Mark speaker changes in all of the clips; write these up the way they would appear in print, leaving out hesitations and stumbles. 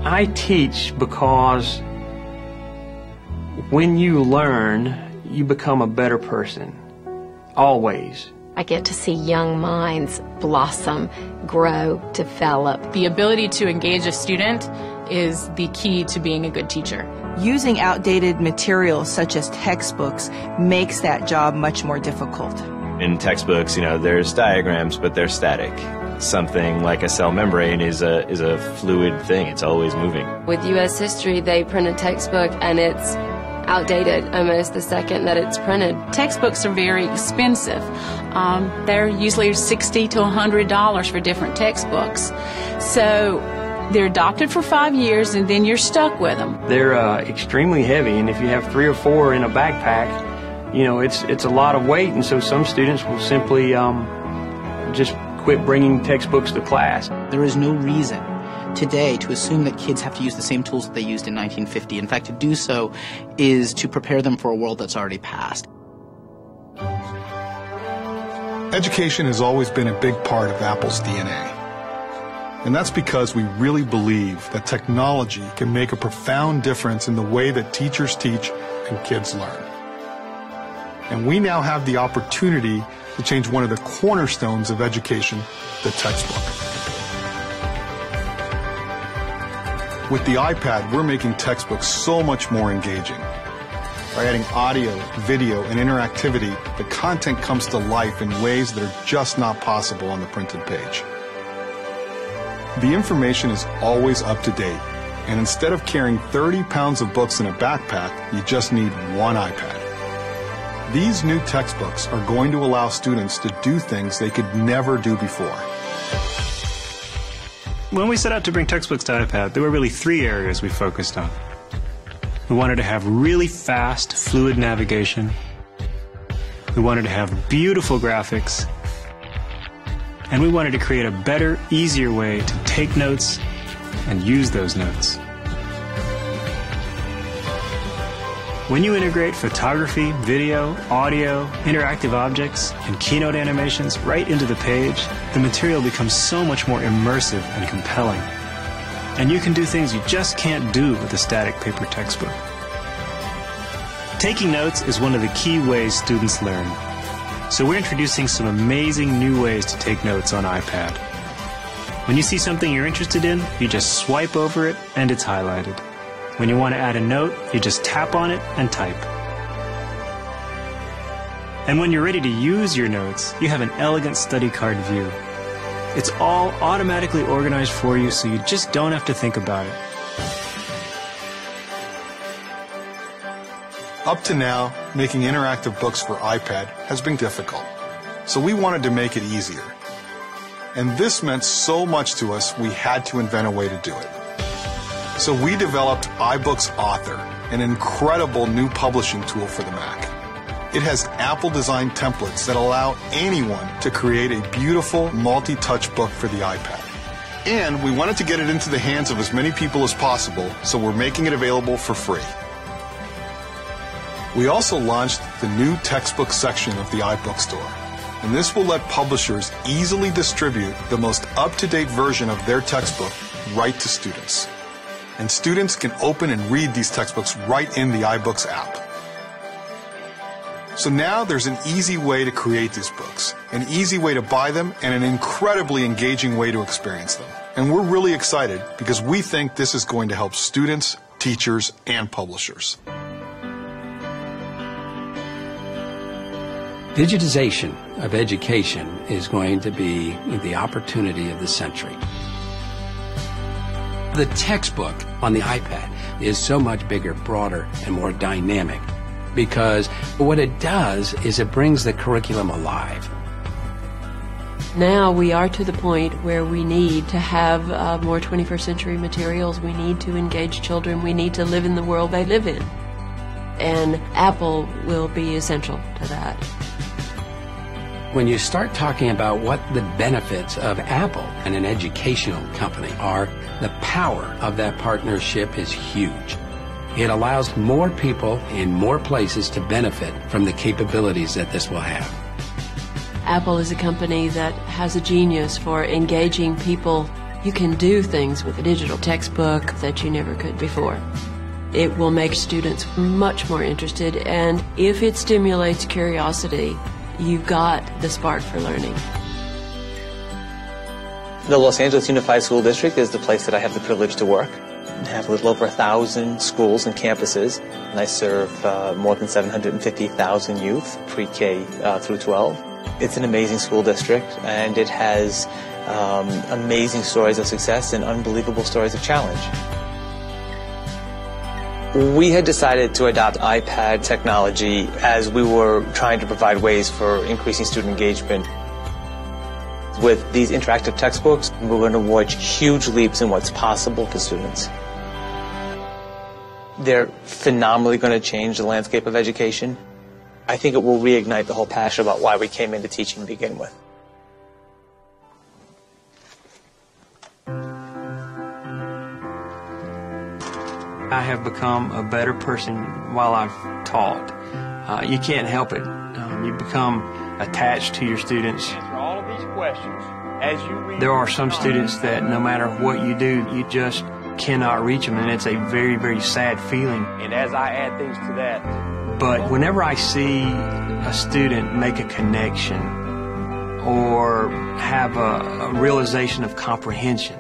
Speaker 1: I teach because when you learn, you become a better person. Always.
Speaker 2: I get to see young minds blossom, grow, develop.
Speaker 3: The ability to engage a student is the key to being a good teacher.
Speaker 4: Using outdated materials such as textbooks makes that job much more difficult.
Speaker 5: In textbooks, there's diagrams, but they're static. Something like a cell membrane is a fluid thing. It's always moving.
Speaker 6: With U.S. history, they print a textbook and it's outdated almost the second that it's printed.
Speaker 3: Textbooks are very expensive. They're usually $60 to $100 for different textbooks. So they're adopted for 5 years and then you're stuck with them.
Speaker 1: They're extremely heavy, and if you have 3 or 4 in a backpack, it's a lot of weight, and so some students will simply just quit bringing textbooks to class.
Speaker 7: There is no reason today to assume that kids have to use the same tools that they used in 1950. In fact, to do so is to prepare them for a world that's already passed.
Speaker 8: Education has always been a big part of Apple's DNA. And that's because we really believe that technology can make a profound difference in the way that teachers teach and kids learn. And we now have the opportunity to change one of the cornerstones of education, the textbook. With the iPad, we're making textbooks so much more engaging. By adding audio, video, and interactivity, the content comes to life in ways that are just not possible on the printed page. The information is always up to date, and instead of carrying 30 pounds of books in a backpack, you just need one iPad. These new textbooks are going to allow students to do things they could never do before.
Speaker 9: When we set out to bring textbooks to iPad, there were really 3 areas we focused on. We wanted to have really fast, fluid navigation. We wanted to have beautiful graphics. And we wanted to create a better, easier way to take notes and use those notes. When you integrate photography, video, audio, interactive objects, and keynote animations right into the page, the material becomes so much more immersive and compelling. And you can do things you just can't do with a static paper textbook. Taking notes is one of the key ways students learn. So we're introducing some amazing new ways to take notes on iPad. When you see something you're interested in, you just swipe over it and it's highlighted. When you want to add a note, you just tap on it and type. And when you're ready to use your notes, you have an elegant study card view. It's all automatically organized for you, so you just don't have to think about it.
Speaker 8: Up to now, making interactive books for iPad has been difficult, so we wanted to make it easier. And this meant so much to us, we had to invent a way to do it. So we developed iBooks Author, an incredible new publishing tool for the Mac. It has Apple-designed templates that allow anyone to create a beautiful multi-touch book for the iPad. And we wanted to get it into the hands of as many people as possible, so we're making it available for free. We also launched the new textbook section of the iBook store, and this will let publishers easily distribute the most up-to-date version of their textbook right to students. And students can open and read these textbooks right in the iBooks app. So now there's an easy way to create these books, an easy way to buy them, and an incredibly engaging way to experience them. And we're really excited because we think this is going to help students, teachers, and publishers.
Speaker 10: Digitization of education is going to be the opportunity of the century. The textbook on the iPad is so much bigger, broader, and more dynamic because what it does is it brings the curriculum alive.
Speaker 6: Now we are to the point where we need to have more 21st century materials. We need to engage children. We need to live in the world they live in. And Apple will be essential to that.
Speaker 10: When you start talking about what the benefits of Apple and an educational company are, the power of that partnership is huge. It allows more people in more places to benefit from the capabilities that this will have.
Speaker 6: Apple is a company that has a genius for engaging people You can do things with a digital textbook that you never could before. It will make students much more interested, and if it stimulates curiosity, you've got the spark for learning.
Speaker 11: The Los Angeles Unified School District is the place that I have the privilege to work. I have a little over 1,000 schools and campuses, and I serve more than 750,000 youth, pre-K through 12. It's an amazing school district, and it has amazing stories of success and unbelievable stories of challenge. We had decided to adopt iPad technology as we were trying to provide ways for increasing student engagement. With these interactive textbooks, we're going to watch huge leaps in what's possible for students. They're phenomenally going to change the landscape of education. I think it will reignite the whole passion about why we came into teaching to begin with.
Speaker 1: I have become a better person while I've taught. You can't help it. You become attached to your students.
Speaker 12: Answer all of these questions as you read.
Speaker 1: There are some students that no matter what you do, you just cannot reach them, and it's a very, very sad feeling.
Speaker 12: And as I add things to that.
Speaker 1: But whenever I see a student make a connection or have a realization of comprehension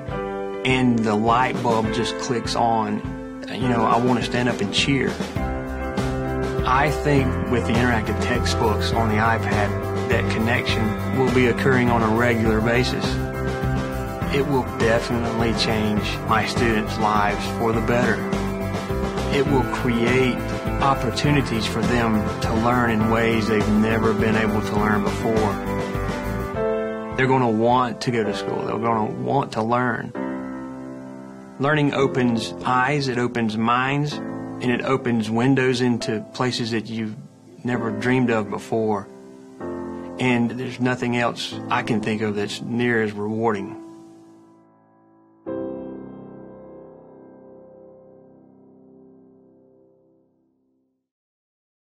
Speaker 1: and the light bulb just clicks on, you know, I want to stand up and cheer. I think with the interactive textbooks on the iPad, that connection will be occurring on a regular basis. It will definitely change my students' lives for the better. It will create opportunities for them to learn in ways they've never been able to learn before. They're going to want to go to school. They're going to want to learn. Learning opens eyes, it opens minds, and it opens windows into places that you've never dreamed of before. And there's nothing else I can think of that's near as rewarding.